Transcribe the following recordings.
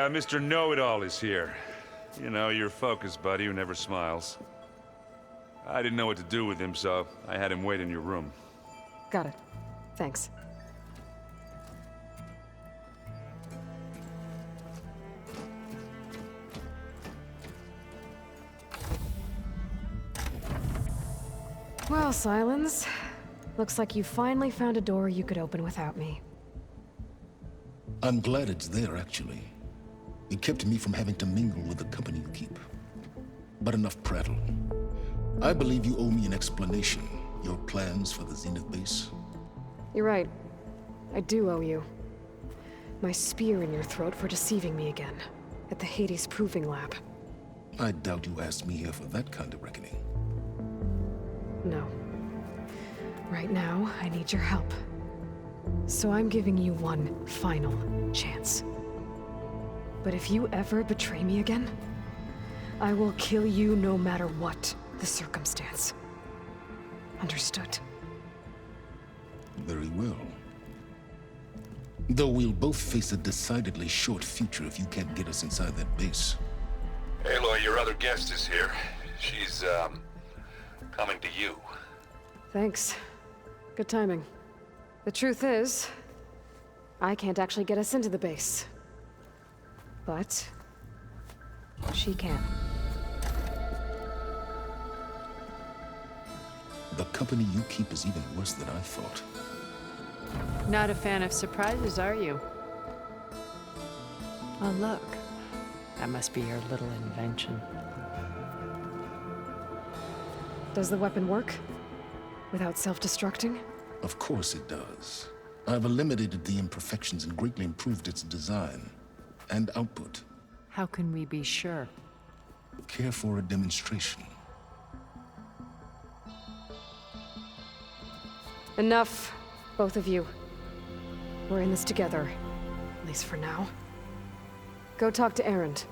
Mr. Know-It-All is here. You know, your focus buddy who never smiles. I didn't know what to do with him, so I had him wait in your room. Got it. Thanks. Well, Sylens, looks like you finally found a door you could open without me. I'm glad it's there, actually. It kept me from having to mingle with the company you keep. But enough prattle. I believe you owe me an explanation. Your plans for the Zenith base? You're right. I do owe you. My spear in your throat for deceiving me again. At the Hades Proving Lab. I doubt you asked me here for that kind of reckoning. No. Right now, I need your help. So I'm giving you one final chance. But if you ever betray me again, I will kill you no matter what the circumstance. Understood? Very well. Though we'll both face a decidedly short future if you can't get us inside that base. Aloy, your other guest is here. She's, coming to you. Thanks. Good timing. The truth is, I can't actually get us into the base. But she can. The company you keep is even worse than I thought. Not a fan of surprises, are you? Oh, look. That must be your little invention. Does the weapon work? Without self-destructing? Of course it does. I've eliminated the imperfections and greatly improved its design and output. How can we be sure? Care for a demonstration? Enough, both of you. We're in this together, at least for now. Go talk to Erend.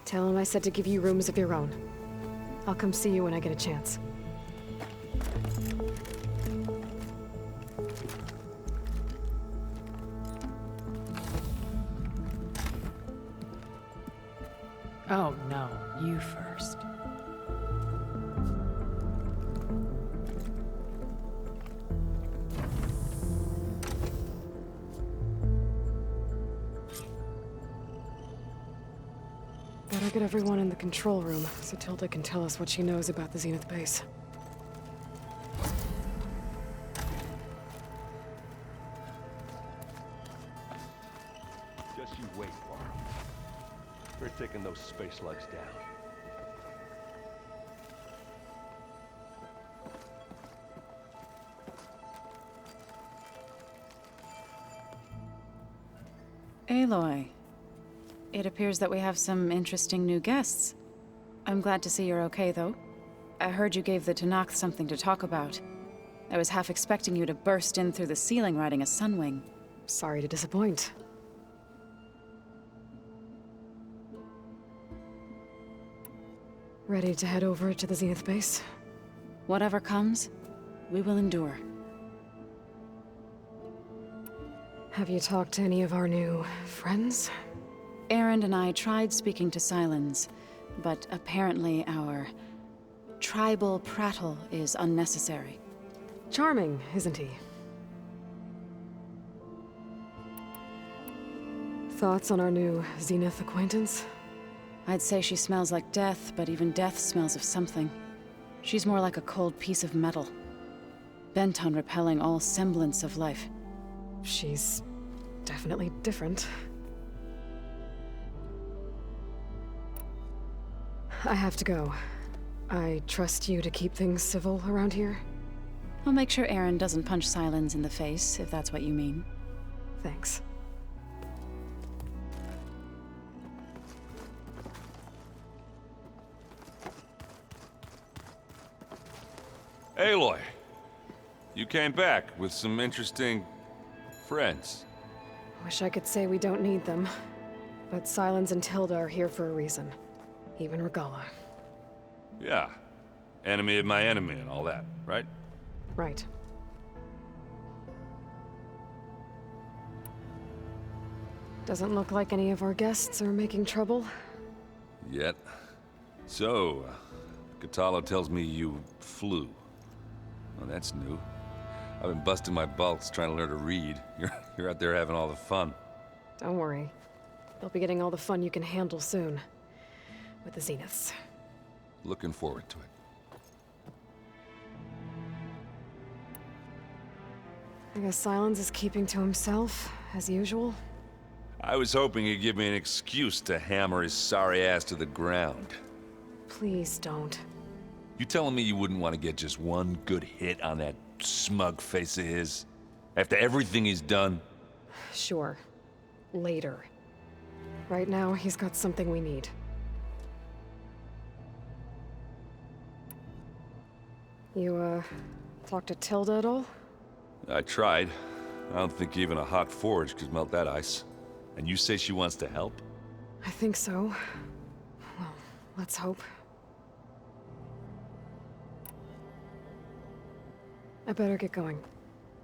Tell him I said to give you rooms of your own. I'll come see you when I get a chance. Oh, no. You first. Better get everyone in the control room so Tilda can tell us what she knows about the Zenith base. Just you wait, Laura. We're taking those space slugs down. Aloy. It appears that we have some interesting new guests. I'm glad to see you're okay, though. I heard you gave the Tanakh something to talk about. I was half expecting you to burst in through the ceiling riding a sunwing. Sorry to disappoint. Ready to head over to the Zenith base? Whatever comes, we will endure. Have you talked to any of our new friends? Erend and I tried speaking to Sylens, but apparently our tribal prattle is unnecessary. Charming, isn't he? Thoughts on our new Zenith acquaintance? I'd say she smells like death, but even death smells of something. She's more like a cold piece of metal, bent on repelling all semblance of life. She's definitely different. I have to go. I trust you to keep things civil around here? I'll make sure Erend doesn't punch Sylens in the face, if that's what you mean. Thanks. Aloy, you came back with some interesting friends. Wish I could say we don't need them. But Sylens and Tilda are here for a reason. Even Regala. Yeah. Enemy of my enemy and all that, right? Doesn't look like any of our guests are making trouble. Yet. So, Catalo tells me you flew. Well, that's new. I've been busting my balls trying to learn to read. You're out there having all the fun. Don't worry. You'll be getting all the fun you can handle soon. With the Zeniths. Looking forward to it. I guess Sylens is keeping to himself, as usual. I was hoping he'd give me an excuse to hammer his sorry ass to the ground. Please don't. You telling me you wouldn't want to get just one good hit on that smug face of his? After everything he's done? Sure. Later. Right now, he's got something we need. You, talked to Tilda at all? I tried. I don't think even a hot forge could melt that ice. And you say she wants to help? I think so. Well, let's hope. I better get going.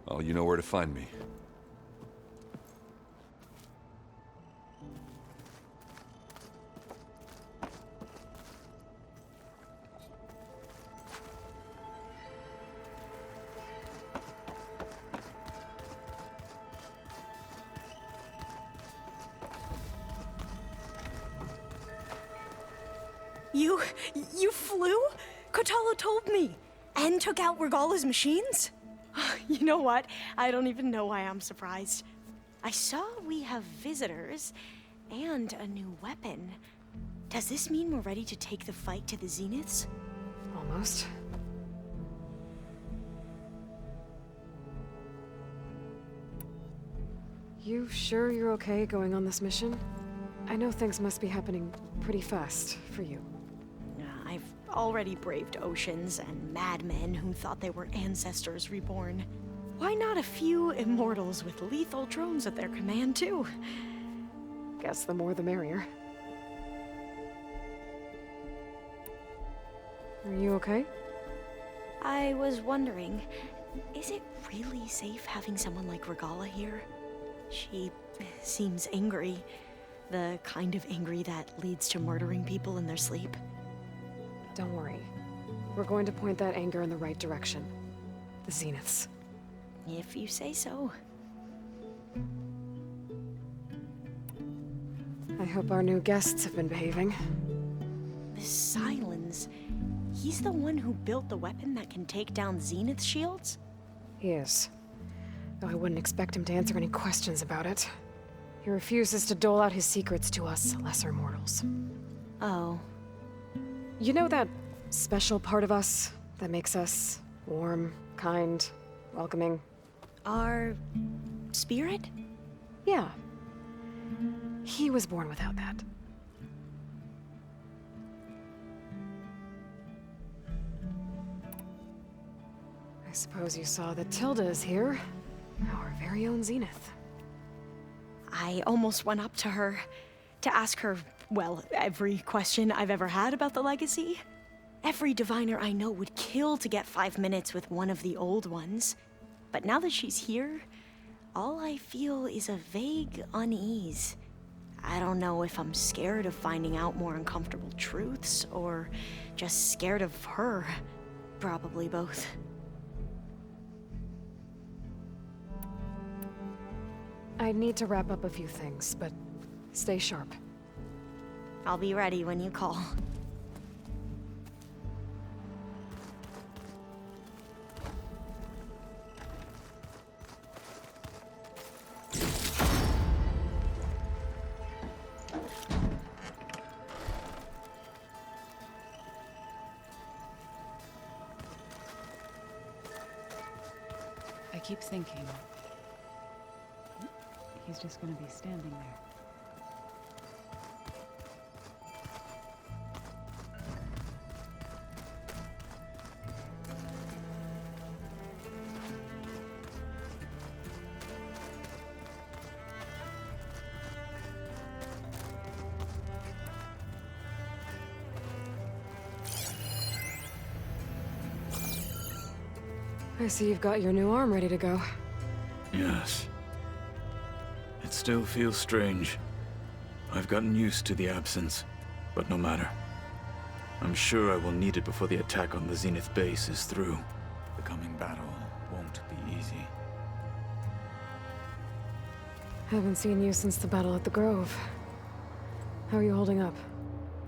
Well, you know where to find me. You flew? Kotala told me. And took out Regala's machines? You know what? I don't even know why I'm surprised. I saw we have visitors and a new weapon. Does this mean we're ready to take the fight to the Zeniths? Almost. You sure you're okay going on this mission? I know things must be happening pretty fast for you. I've already braved oceans and madmen who thought they were ancestors reborn. Why not a few immortals with lethal drones at their command, too? Guess the more the merrier. Are you okay? I was wondering, is it really safe having someone like Regala here? She seems angry. The kind of angry that leads to murdering people in their sleep. Don't worry. We're going to point that anger in the right direction. The Zeniths. If you say so. I hope our new guests have been behaving. The Sylens. He's the one who built the weapon that can take down Zenith shields? He is. Though I wouldn't expect him to answer any questions about it. He refuses to dole out his secrets to us lesser mortals. Oh. You know that special part of us that makes us warm, kind, welcoming? Our spirit? Yeah. He was born without that. I suppose you saw that Tilda is here. Our very own Zenith. I almost went up to her to ask her, well, every question I've ever had about the legacy. Every diviner I know would kill to get 5 minutes with one of the old ones. But now that she's here, all I feel is a vague unease. I don't know if I'm scared of finding out more uncomfortable truths, or just scared of her. Probably both. I need to wrap up a few things, but stay sharp. I'll be ready when you call. I keep thinking... he's just gonna be standing there. I see you've got your new arm ready to go. Yes. It's still feels strange. I've gotten used to the absence, but no matter. I'm sure I will need it before the attack on the Zenith base is through. The coming battle won't be easy. Haven't seen you since the battle at the Grove. How are you holding up?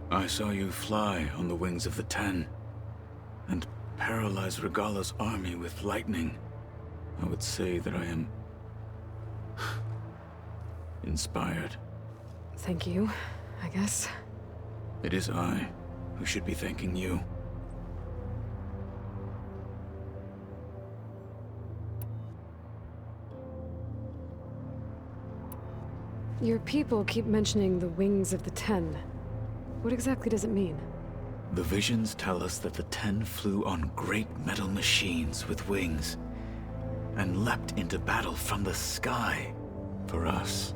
I saw you fly on the wings of the Ten, and paralyze Regala's army with lightning. I would say that I am inspired. Thank you, I guess. It is I who should be thanking you. Your people keep mentioning the wings of the Ten. What exactly does it mean? The visions tell us that the Ten flew on great metal machines with wings, and leapt into battle from the sky. For us,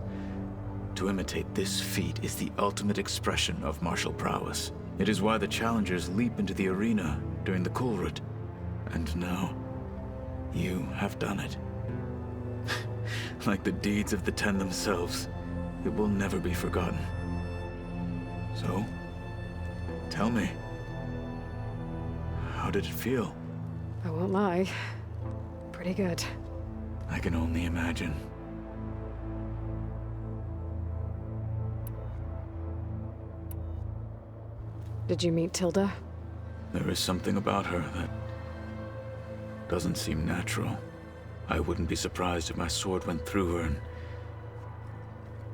to imitate this feat is the ultimate expression of martial prowess. It is why the challengers leap into the arena during the Kulrut. And now, you have done it. Like the deeds of the Ten themselves, it will never be forgotten. So, tell me, how did it feel? I won't lie. Pretty good. I can only imagine. Did you meet Tilda? There is something about her that doesn't seem natural. I wouldn't be surprised if my sword went through her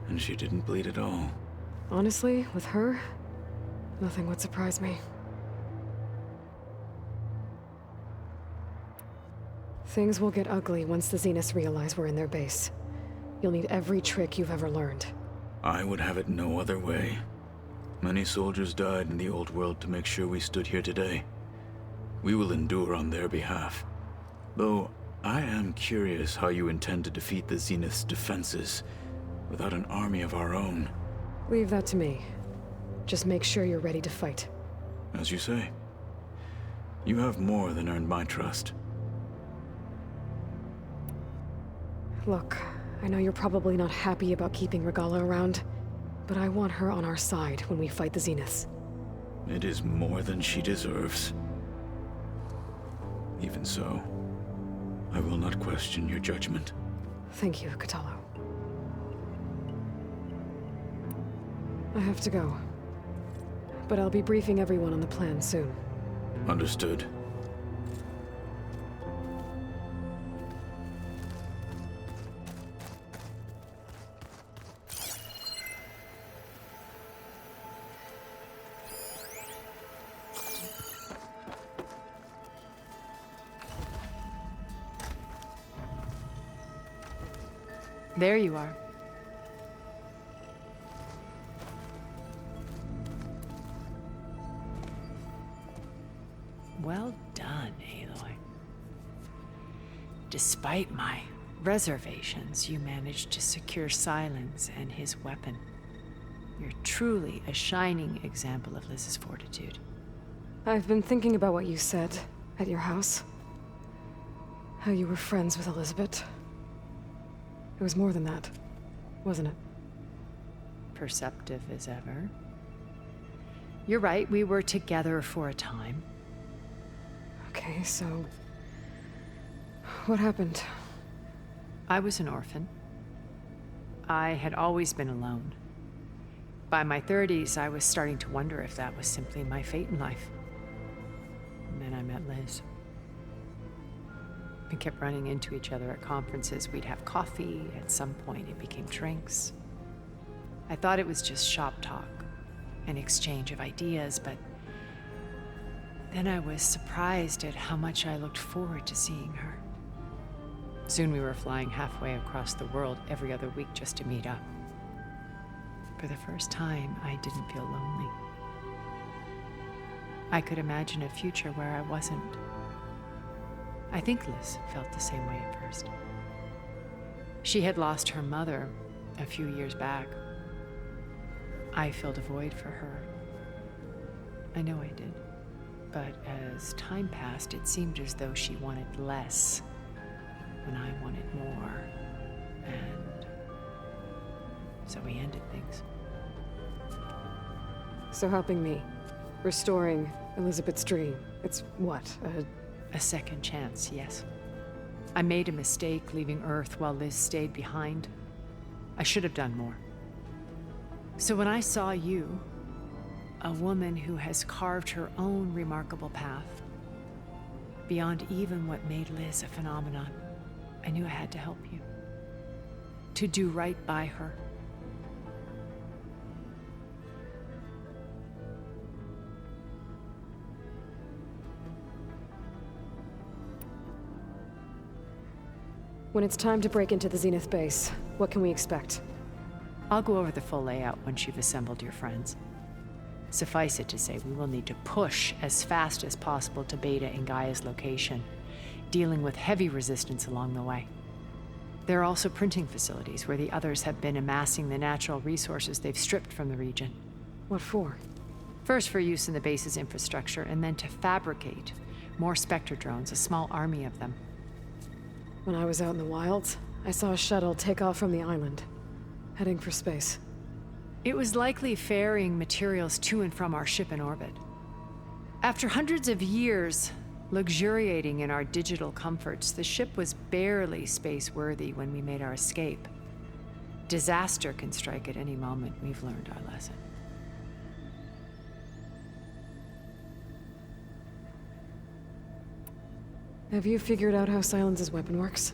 and she didn't bleed at all. Honestly, with her, nothing would surprise me. Things will get ugly once the Zeniths realize we're in their base. You'll need every trick you've ever learned. I would have it no other way. Many soldiers died in the old world to make sure we stood here today. We will endure on their behalf. Though, I am curious how you intend to defeat the Zenith's defenses without an army of our own. Leave that to me. Just make sure you're ready to fight. As you say. You have more than earned my trust. Look, I know you're probably not happy about keeping Regala around, but I want her on our side when we fight the Zeniths. It is more than she deserves. Even so, I will not question your judgment. Thank you, Kotallo. I have to go. But I'll be briefing everyone on the plan soon. Understood. There you are. Well done, Aloy. Despite my reservations, you managed to secure Sylens and his weapon. You're truly a shining example of Liz's fortitude. I've been thinking about what you said at your house. How you were friends with Elizabeth. It was more than that, wasn't it? Perceptive as ever. You're right, we were together for a time. Okay, so... what happened? I was an orphan. I had always been alone. By my 30s, I was starting to wonder if that was simply my fate in life. And then I met Liz. We kept running into each other at conferences. We'd have coffee. At some point, it became drinks. I thought it was just shop talk, an exchange of ideas, but then I was surprised at how much I looked forward to seeing her. Soon we were flying halfway across the world every other week just to meet up. For the first time, I didn't feel lonely. I could imagine a future where I wasn't. I think Liz felt the same way at first. She had lost her mother a few years back. I filled a void for her. I know I did. But as time passed, it seemed as though she wanted less when I wanted more. And so we ended things. So helping me, restoring Elizabeth's dream, it's what, A second chance, yes. I made a mistake leaving Earth while Liz stayed behind. I should have done more. So when I saw you, a woman who has carved her own remarkable path, beyond even what made Liz a phenomenon, I knew I had to help you. To do right by her. When it's time to break into the Zenith base, what can we expect? I'll go over the full layout once you've assembled your friends. Suffice it to say, we will need to push as fast as possible to Beta and Gaia's location, dealing with heavy resistance along the way. There are also printing facilities where the others have been amassing the natural resources they've stripped from the region. What for? First for use in the base's infrastructure, and then to fabricate more Spectre drones, a small army of them. When I was out in the wilds, I saw a shuttle take off from the island, heading for space. It was likely ferrying materials to and from our ship in orbit. After hundreds of years luxuriating in our digital comforts, the ship was barely space-worthy when we made our escape. Disaster can strike at any moment. We've learned our lesson. Have you figured out how Sylens' weapon works?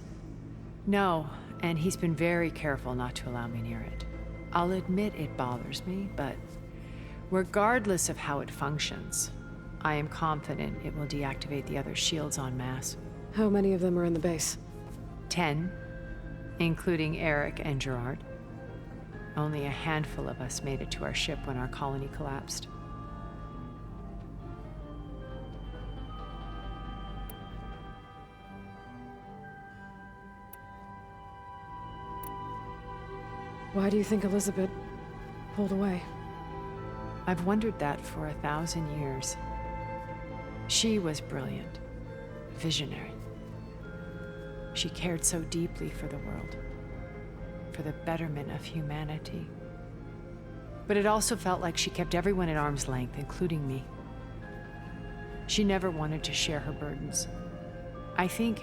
No, and he's been very careful not to allow me near it. I'll admit it bothers me, but regardless of how it functions, I am confident it will deactivate the other shields en masse. How many of them are in the base? 10, including Eric and Gerard. Only a handful of us made it to our ship when our colony collapsed. Why do you think Elizabeth pulled away? I've wondered that for 1,000 years. She was brilliant, visionary. She cared so deeply for the world, for the betterment of humanity. But it also felt like she kept everyone at arm's length, including me. She never wanted to share her burdens. I think,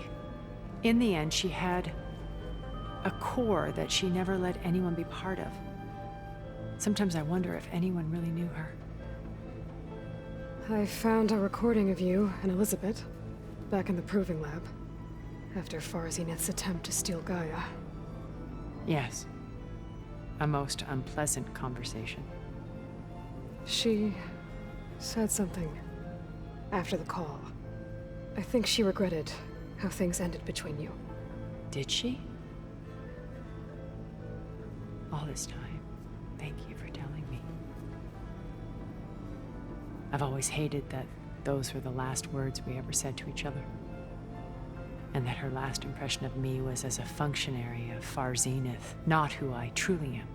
in the end, she had a core that she never let anyone be part of. Sometimes I wonder if anyone really knew her. I found a recording of you and Elizabeth back in the proving lab after Zenith's attempt to steal Gaia. Yes. A most unpleasant conversation. She said something after the call. I think she regretted how things ended between you. Did she? All this time, thank you for telling me. I've always hated that those were the last words we ever said to each other. And that her last impression of me was as a functionary of Zenith, not who I truly am.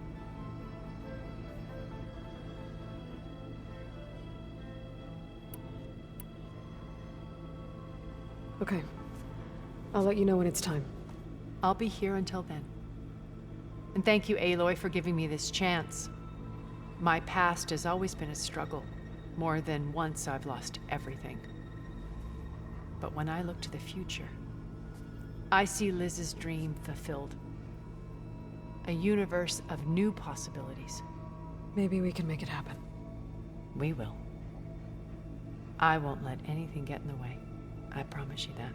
Okay. I'll let you know when it's time. I'll be here until then. And thank you, Aloy, for giving me this chance. My past has always been a struggle. More than once I've lost everything. But when I look to the future, I see Liz's dream fulfilled. A universe of new possibilities. Maybe we can make it happen. We will. I won't let anything get in the way. I promise you that.